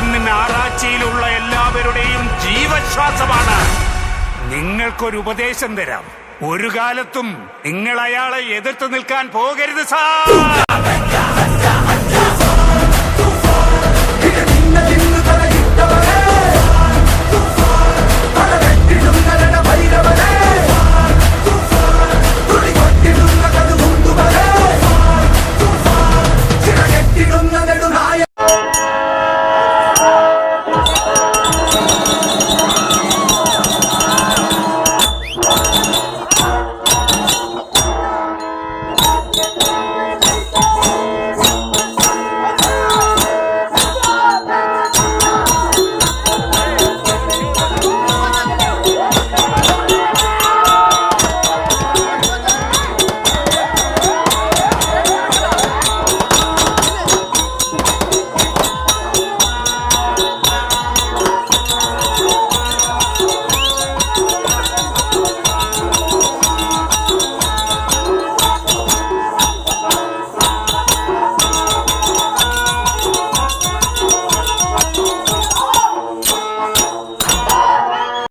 ഇന്ന് ഞായറാഴ്ചയിലുള്ള എല്ലാവരുടെയും ജീവശ്വാസമാണ്. നിങ്ങൾക്കൊരു ഉപദേശം തരാം. ഒരു കാലത്തും നിങ്ങൾ അയാളെ എതിർത്ത് നിൽക്കാൻ പോകരുത് സാർ.